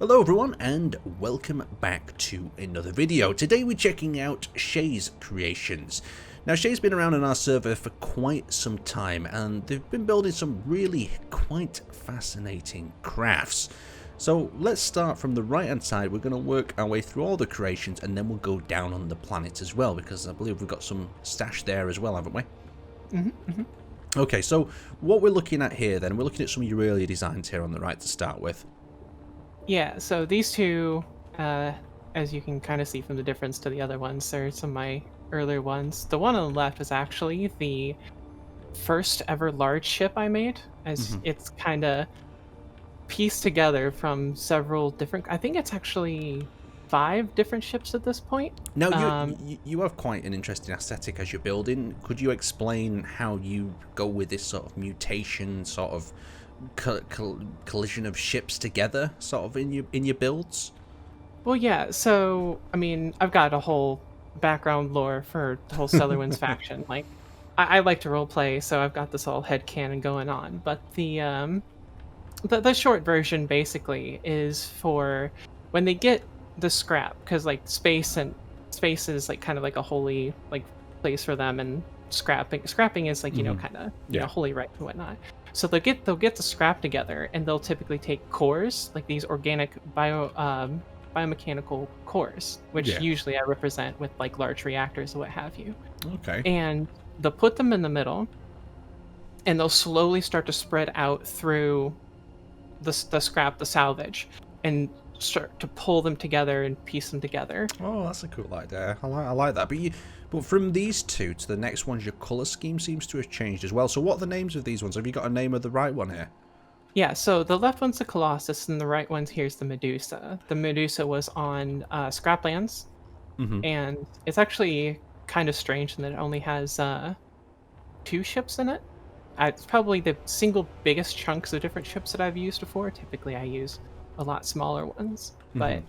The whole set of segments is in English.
Hello everyone and welcome back to another video. Today we're checking out Shay's creations. Now Shay's been around on our server for quite some time and they've been building some really quite fascinating crafts. So let's start from the right hand side. We're going to work our way through all the creations and then we'll go down on the planet as well, because I believe we've got some stash there as well, haven't we? Okay, so what we're looking at here then, we're looking at some of your earlier designs here on the right to start with. Yeah, so these two, as you can kind of see from the difference to the other ones, they're some of my earlier ones. The one on the left is actually the first ever large ship I made, as it's kind of pieced together from several different, I think it's actually 5 different ships at this point. Now, you have quite an interesting aesthetic as you're building. Could you explain how you go with this sort of mutation, sort of collision of ships together, sort of in your builds? Well, yeah, so, I mean, I've got a whole background lore for the whole Stellar Winds faction. Like, I like to roleplay, so I've got this whole headcanon going on. But the short version, basically, is for when they get the scrap, because, like, space is, like, kind of like a holy, like, place for them, and scrapping is, like, you know, kind of, you know, holy right and whatnot. So they'll get the scrap together, and they'll typically take cores, like these organic biomechanical cores, which usually I represent with like large reactors or what have you. Okay. And they'll put them in the middle, and they'll slowly start to spread out through the scrap, the salvage, and start to pull them together and piece them together. Oh, that's a cool idea. I like that. But from these two to the next ones, your color scheme seems to have changed as well. So what are the names of these ones? Have you got a name of the right one here? Yeah, so the left one's the Colossus, and the right one's here's the Medusa. The Medusa was on Scraplands, and it's actually kind of strange in that it only has 2 ships in it. It's probably the single biggest chunks of different ships that I've used before. Typically, I use a lot smaller ones, but...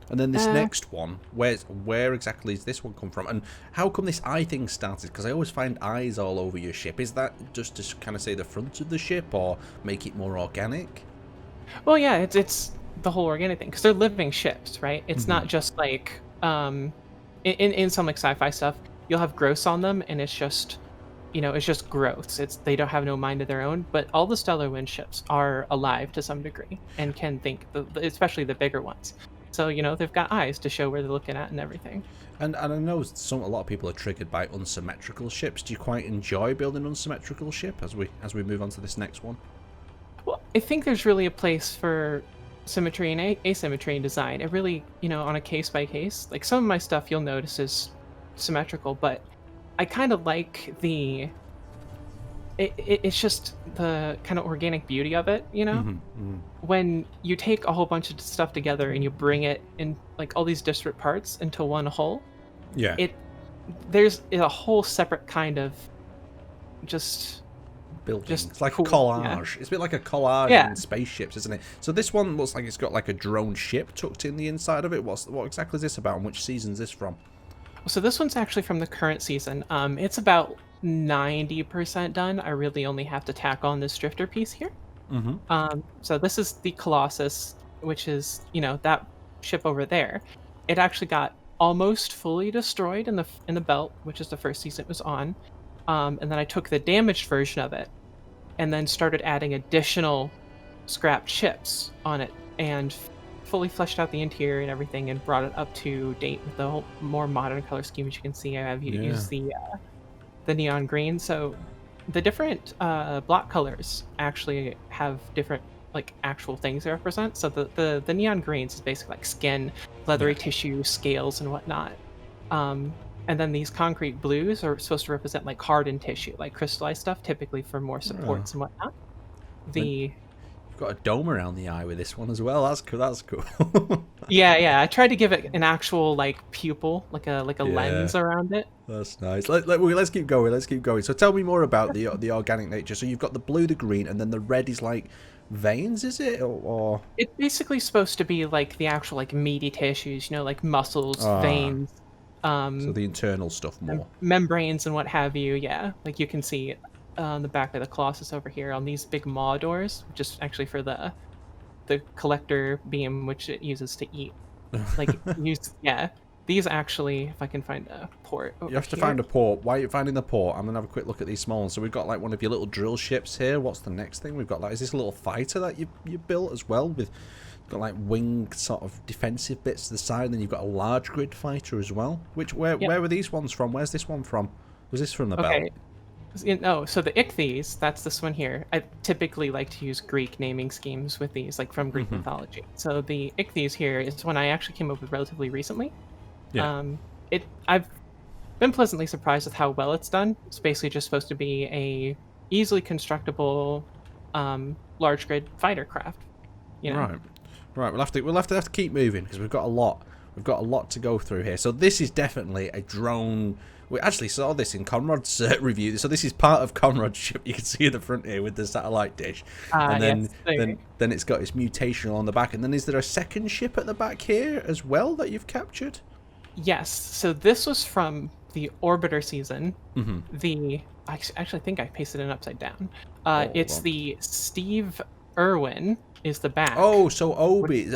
And then this next one, where exactly does this one come from? And how come this eye thing started? Because I always find eyes all over your ship. Is that just to kind of say the front of the ship, or make it more organic? Well, yeah, it's the whole organic thing, because they're living ships, right? It's not just like in some like sci-fi stuff, you'll have growths on them, and it's just, you know, it's just growths. They don't have no mind of their own. But all the Stellar Wind ships are alive to some degree and can think, especially the bigger ones. So, you know, they've got eyes to show where they're looking at and everything. And I know a lot of people are triggered by unsymmetrical ships. Do you quite enjoy building an unsymmetrical ship as we move on to this next one? Well, I think there's really a place for symmetry and asymmetry in design. It really, you know, on a case by case. Like some of my stuff you'll notice is symmetrical, but I kind of like it's just the kind of organic beauty of it, you know? When you take a whole bunch of stuff together and you bring it in, like all these disparate parts into one whole, there's a whole separate kind of just building. Just it's like cool. a collage. It's a bit like a collage in spaceships, isn't it? So this one looks like it's got like a drone ship tucked in the inside of it. What exactly is this about, and which season is this from? So this one's actually from the current season. It's about 90% done. I really only have to tack on this drifter piece here. So this is the Colossus, which is, you know, that ship over there. It actually got almost fully destroyed in the belt, which is the first season it was on. And then I took the damaged version of it and then started adding additional scrapped ships on it and fully fleshed out the interior and everything and brought it up to date with the whole more modern color scheme. As you can see, I have used the neon green. So the different block colors actually have different like actual things they represent. So the neon greens is basically like skin, leathery tissue, scales, and whatnot. And then these concrete blues are supposed to represent like hardened tissue, like crystallized stuff, typically for more supports and whatnot. You've got a dome around the eye with this one as well. That's cool. That's cool. Yeah. I tried to give it an actual like pupil, like a lens around it. That's nice. Let's keep going. Let's keep going. So tell me more about the organic nature. So you've got the blue, the green, and then the red is like veins, is it? Or it's basically supposed to be like the actual like meaty tissues, you know, like muscles, veins. So the internal stuff more. Membranes and what have you. Yeah, like you can see on the back of the Colossus over here on these big maw doors, which is actually for the the collector beam, which it uses to eat. Like yeah. These actually, if I can find a port over You have to here. find a port. While you're finding the port, I'm gonna have a quick look at these small ones. So we've got like one of your little drill ships here. What's the next thing we've got? Like, is this a little fighter that you built as well with? Got like wing sort of defensive bits to the side, and then you've got a large grid fighter as well. Where were these ones from? Where's this one from? Was this from the belt? Oh, so the Ichthys, that's this one here. I typically like to use Greek naming schemes with these, like from Greek mythology. So the Ichthys here is one I actually came up with relatively recently. Yeah. I've been pleasantly surprised with how well it's done. It's basically just supposed to be a easily constructible large grid fighter craft. You know? Right. We'll have to keep moving because we've got a lot to go through here. So this is definitely a drone. We actually saw this in Conrad's review. So this is part of Conrad's ship. You can see at the front here with the satellite dish, and then it's got its mutational on the back. And then is there a second ship at the back here as well that you've captured? Yes. So this was from the Orbiter season. I actually think I pasted it upside down. It's the Steve Irwin is the back. Oh, so Obi's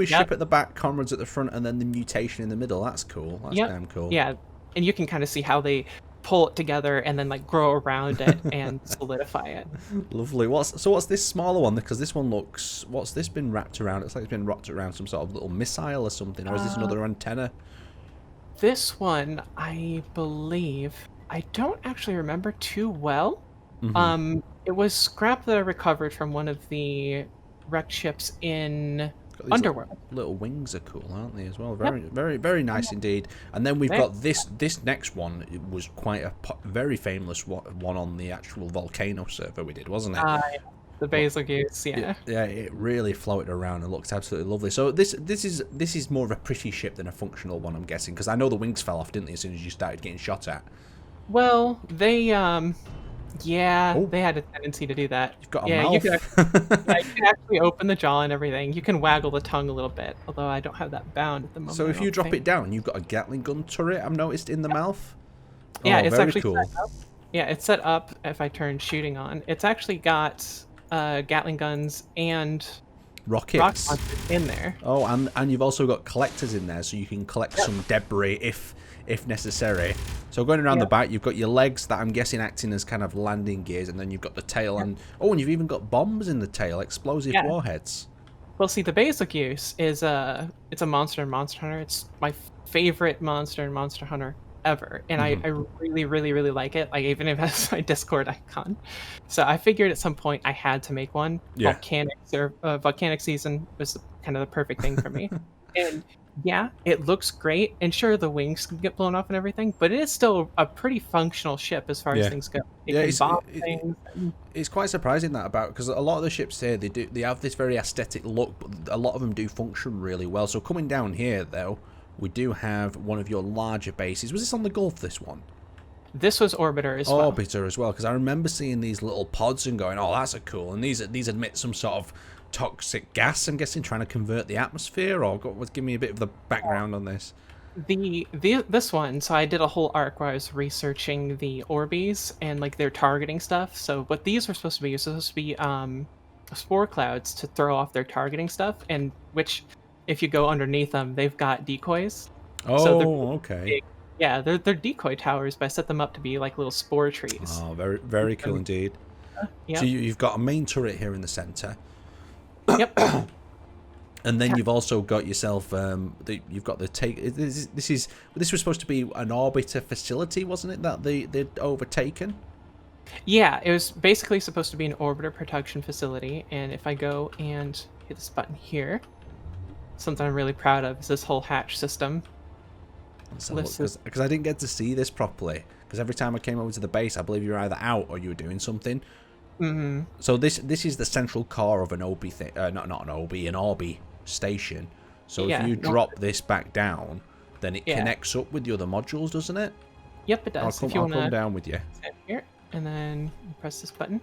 ship at the back, Conrad's at the front, and then the mutation in the middle. That's cool. That's damn cool. Yeah, and you can kind of see how they pull it together and then like grow around it and solidify it. Lovely. What's this smaller one? Because this one looks. What's this been wrapped around? It's like it's been wrapped around some sort of little missile or something, or is this another antenna? This one, I believe, I don't actually remember too well. It was scrap that I recovered from one of the wrecked ships in Underworld. Little wings are cool, aren't they, as well? Very nice indeed. And then we've got this next one. It was quite a very famous one on the actual volcano server we did, wasn't it? The Basil Goose, yeah. Yeah, it really floated around and looks absolutely lovely. So this is more of a pretty ship than a functional one, I'm guessing, because I know the wings fell off, didn't they, as soon as you started getting shot at? Well, they they had a tendency to do that. You've got a mouth. You can actually open the jaw and everything. You can waggle the tongue a little bit, although I don't have that bound at the moment. So if you drop it down, you've got a Gatling gun turret, I've noticed, in the mouth? Yeah, it's very actually cool. set up. Yeah, it's set up if I turn shooting on. It's actually got Gatling guns and rocket launchers in there. Oh, and you've also got collectors in there, so you can collect some debris if necessary. So going around the back, you've got your legs that I'm guessing acting as kind of landing gears, and then you've got the tail, and you've even got bombs in the tail, explosive warheads. Well, see, the basic use is it's a monster in Monster Hunter. It's my favorite monster in Monster Hunter ever, and I really like it. Like, even if it has my Discord icon. So I figured at some point I had to make one. Volcanic season was kind of the perfect thing for me. And yeah, it looks great, and sure, the wings can get blown off and everything, but it is still a pretty functional ship as far as things go. It can bomb things. It's quite surprising that about, because a lot of the ships here, they have this very aesthetic look, but a lot of them do function really well. So coming down here, though, we do have one of your larger bases. Was this on the Gulf, this one? This was Orbiter as well. Orbiter as well, because I remember seeing these little pods and going, oh, that's a cool, and these emit some sort of toxic gas, I'm guessing, trying to convert the atmosphere, or give me a bit of the background on this. This one, so I did a whole arc where I was researching the Orbeez and like their targeting stuff. So what these were supposed to be spore clouds to throw off their targeting stuff, and which, if you go underneath them, they've got decoys. Okay. Yeah, they're decoy towers, but I set them up to be like little spore trees. Oh, very cool indeed. So you've got a main turret here in the center. Yep. And then you've also got yourself you've got the take. This was supposed to be an orbiter facility, wasn't it, that they'd overtaken? Yeah, it was basically supposed to be an orbiter production facility. And if I go and hit this button here, something I'm really proud of is this whole hatch system. Because I didn't get to see this properly, because every time I came over to the base, I believe you were either out or you were doing something. So this is the central core of an Obi thing, not an Obi, an Orbi station. So if you drop this back down, then it connects up with the other modules, doesn't it? Yep, it does. I'll come down with you. Here, and then press this button.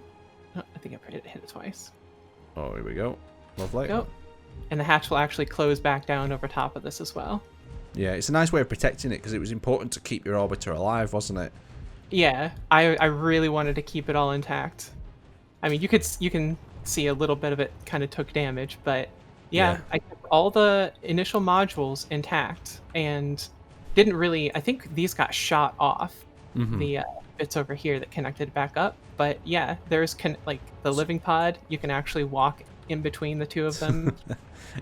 Oh, I think I hit it twice. Oh, here we go. Lovely. Go. And the hatch will actually close back down over top of this as well. Yeah, it's a nice way of protecting it, because it was important to keep your orbiter alive, wasn't it? Yeah, I really wanted to keep it all intact. I mean, you can see a little bit of it kind of took damage, but Yeah. yeah, I kept all the initial modules intact and didn't really. I think these got shot off Mm-hmm. the bits over here that connected back up. But yeah, there's like the living pod. You can actually walk in between the two of them.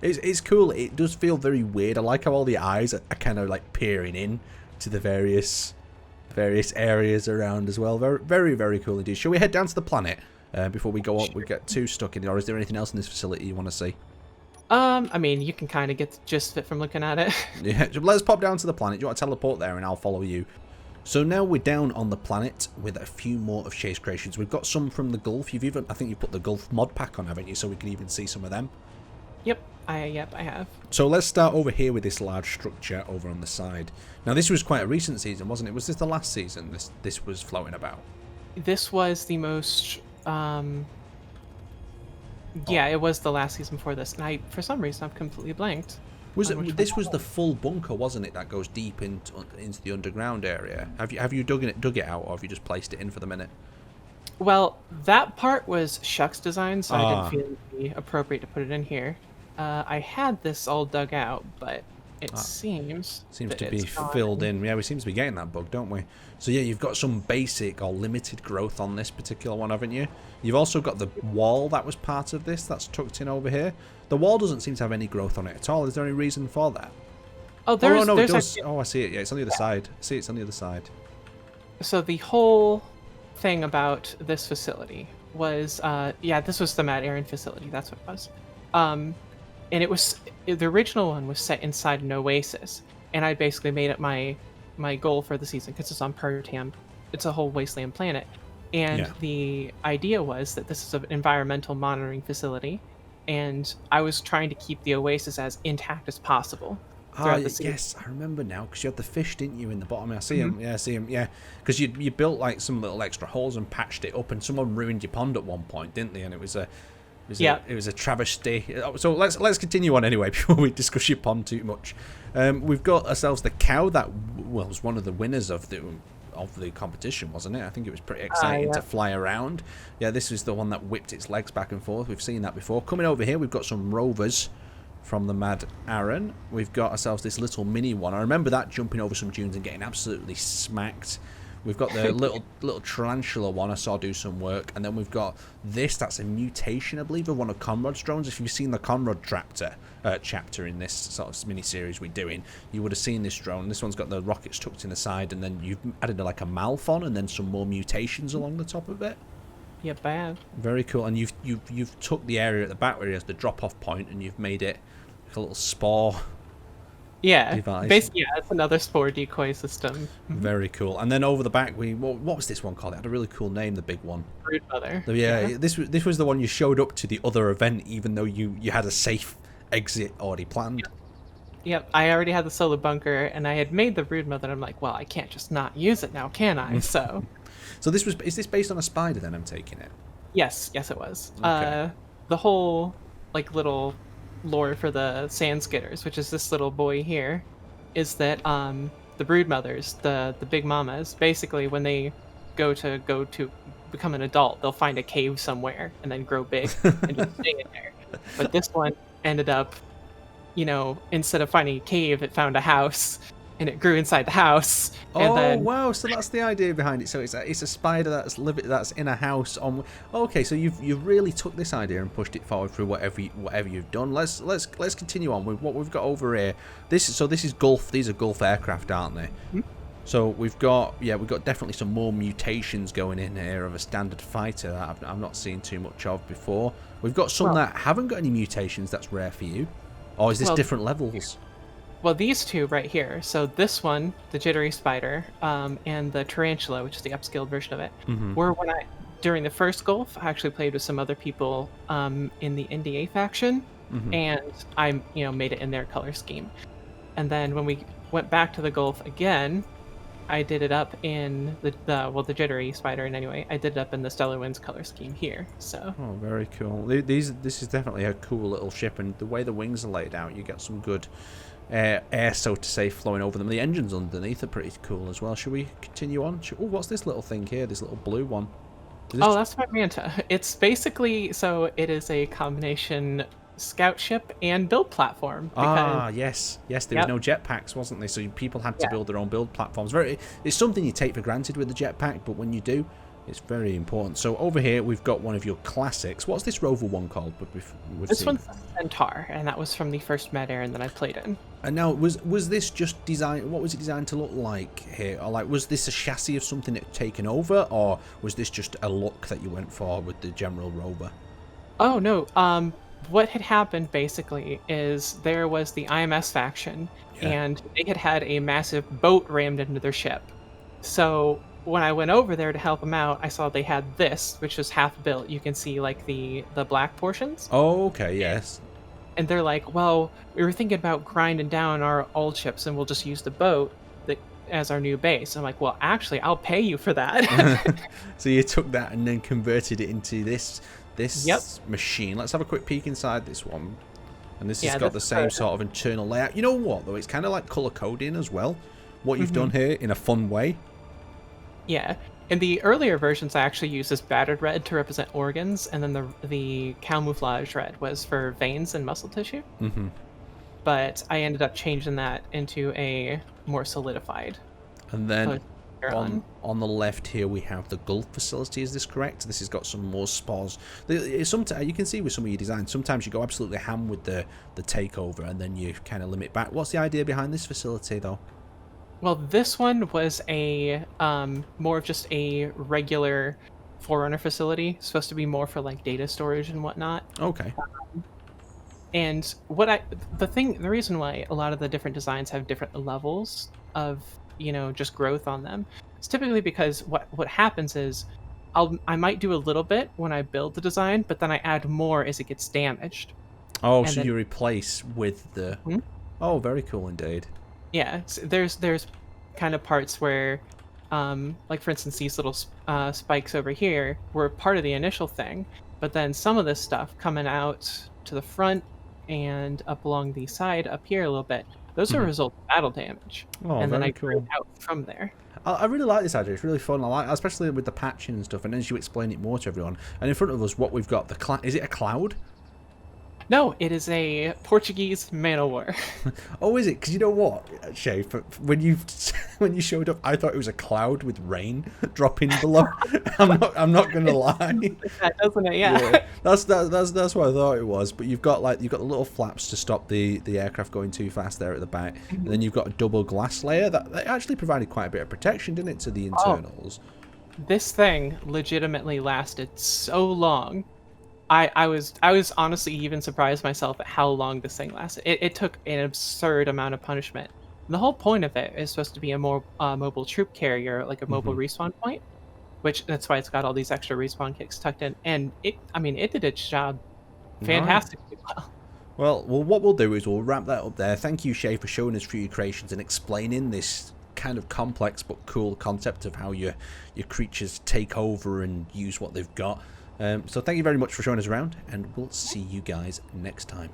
It's cool. It does feel very weird. I like how all the eyes are kind of like peering in to the various areas around as well. Very, very, very cool indeed. Shall we head down to the planet before we go up? We get too stuck in it, or is there anything else in this facility you want to see? I mean, you can kind of get the gist of it from looking at it. Yeah, let's pop down to the planet. Do you want to teleport there, and I'll follow you? So now we're down on the planet with a few more of Shay's creations. We've got some from the Gulf. I think you put the Gulf mod pack on, haven't you? So we can even see some of them. Yep, I have. So let's start over here with this large structure over on the side. Now this was quite a recent season, wasn't it? Was this the last season this was floating about? This was the most. Yeah, it was the last season before this, and for some reason, I've completely blanked. This was the full bunker, wasn't it? That goes deep into the underground area. Have you dug it out, or have you just placed it in for the minute? Well, that part was Shuck's design, so I didn't feel it would be appropriate to put it in here. I had this all dug out, but it seems to be filled in. Yeah, we seem to be getting that bug, don't we? So yeah, you've got some basic or limited growth on this particular one, haven't you? You've also got the wall that was part of this that's tucked in over here. The wall doesn't seem to have any growth on it at all. Is there any reason for that? Oh, it does. Actually... Oh, I see it. Yeah, it's on the other side. See, it's on the other side. So the whole thing about this facility was, this was the Mad Aaron facility. That's what it was. And the original one was set inside an oasis, and I basically made it my goal for the season because it's on Pertam. It's a whole wasteland planet, and the idea was that this is an environmental monitoring facility, and I was trying to keep the oasis as intact as possible. Yes, I remember now, because you had the fish, didn't you, in the bottom? I see him. Yeah, I see him. Yeah, because you built like some little extra holes and patched it up, and someone ruined your pond at one point, didn't they? And it was a travesty. So let's continue on anyway before we discuss your pond too much. We've got ourselves the cow that was one of the winners of the competition, wasn't it? I think it was pretty exciting to fly around. Yeah, this is the one that whipped its legs back and forth. We've seen that before. Coming over here, we've got some rovers from the Mad Aaron. We've got ourselves this little mini one. I remember that jumping over some dunes and getting absolutely smacked. We've got the little tarantula one I saw do some work, and then we've got this. That's a mutation, I believe, of one of Conrad's drones. If you've seen the Conrad chapter in this sort of mini series we're doing, you would have seen this drone. This one's got the rockets tucked in the side, and then you've added like a Malphon, and then some more mutations along the top of it. Yep, I have. Very cool. And you've took the area at the back where it has the drop-off point, and you've made it like a little spore. Yeah, basically, it's another spore decoy system. Very cool. And then over the back, what was this one called? It had a really cool name, the big one. Broodmother. Yeah, this was the one you showed up to the other event, even though you had a safe exit already planned. Yep, I already had the solar bunker, and I had made the Broodmother, and I'm like, well, I can't just not use it now, can I? So is this based on a spider then, I'm taking it? Yes, it was. Okay. The whole, little lore for the sand skitters, which is this little boy here, is that the broodmothers, the big mamas, basically when they go to become an adult, they'll find a cave somewhere and then grow big and just stay in there. But this one ended up, instead of finding a cave, it found a house, and it grew inside the house. Wow! So that's the idea behind it. So it's a spider that's in a house. Okay, so you've really took this idea and pushed it forward through whatever you've done. Let's continue on with what we've got over here. This is Gulf. These are Gulf aircraft, aren't they? Mm-hmm. So we've got definitely some more mutations going in here of a standard fighter that I've not seen too much of before. We've got some that haven't got any mutations. That's rare for you, or is this different levels? Well, these two right here. So this one, the jittery spider, and the tarantula, which is the upscaled version of it, were during the first Gulf, I actually played with some other people in the NDA faction, and I made it in their color scheme. And then when we went back to the Gulf again, I did it up in the jittery spider, and anyway, I did it up in the Stellar Winds color scheme here. So. Oh, very cool. This is definitely a cool little ship, and the way the wings are laid out, you get some good air, so to say, flowing over them. The engines underneath are pretty cool as well. Should we continue on? What's this little thing here? This little blue one. Oh, that's my Manta. It's basically, so it is a combination scout ship and build platform because, Ah, yes, yes. There was yep, no jetpacks, wasn't there? So people had to yeah. build their own build platforms. It's something you take for granted with the jetpack, but when you do, it's very important. So over here we've got one of your classics. What's this rover one called? But we've This seen. one's the Centaur, and that was from the first Mad Aaron that I played in. And now, was this just designed? What was it designed to look like here? Or like, was this a chassis of something that had taken over, or was this just a look that you went for with the general rover? Oh no, what had happened basically is there was the IMS faction, Yeah. and they had had a massive boat rammed into their ship. So when I went over there to help them out, I saw they had this, which was half built. You can see like the black portions. Oh, okay. Yes. And they're like, well, we were thinking about grinding down our old ships and we'll just use the boat that as our new base. I'm like, well, actually, I'll pay you for that. So you took that and then converted it into this Yep. machine. Let's have a quick peek inside this one. And this Yeah, has got the this is same sort of internal layout. You know what, though? It's kind of like color coding as well. What you've done Mm-hmm. here in a fun way. Yeah. In the earlier versions, I actually used this battered red to represent organs, and then the camouflage red was for veins and muscle tissue. Mm-hmm. But I ended up changing that into a more solidified. And then on. on the left here we have the Gulf facility. Is this correct? This has got some more spars. Sometimes you can see with some of your designs, sometimes you go absolutely ham with the takeover, and then you kind of limit back. What's the idea behind this facility, though? Well, this one was a more of just a regular Forerunner facility, supposed to be more for like data storage and whatnot. Okay. And the reason why a lot of the different designs have different levels of just growth on them is typically because what happens is I might do a little bit when I build the design, but then I add more as it gets damaged. Oh, And so then- you replace with the... Hmm? Oh, very cool indeed. Yeah, there's kind of parts where, like for instance, these little spikes over here were part of the initial thing, but then some of this stuff coming out to the front and up along the side up here a little bit, those are a result of battle damage. Oh, And then very I grew cool. out from there. I really like this idea. It's really fun. I like, especially with the patching and stuff. And as you explain it more to everyone, and in front of us, what we've got, is it a cloud? No, it is a Portuguese man o' war. Oh, is it? Because you know what, Shay, when you showed up, I thought it was a cloud with rain dropping below. I'm not gonna lie. That doesn't it? Yeah. That's what I thought it was. But you've got the little flaps to stop the aircraft going too fast there at the back, and then you've got a double glass layer that actually provided quite a bit of protection, didn't it, to the internals? This thing legitimately lasted so long. I was honestly even surprised myself at how long this thing lasted. It took an absurd amount of punishment. And the whole point of it is supposed to be a more mobile troop carrier, like a mobile respawn point, that's why it's got all these extra respawn kicks tucked in. And it did its job fantastically well. Well, what we'll do is we'll wrap that up there. Thank you, Shay, for showing us through your creations and explaining this kind of complex but cool concept of how your creatures take over and use what they've got. So thank you very much for showing us around, and we'll see you guys next time.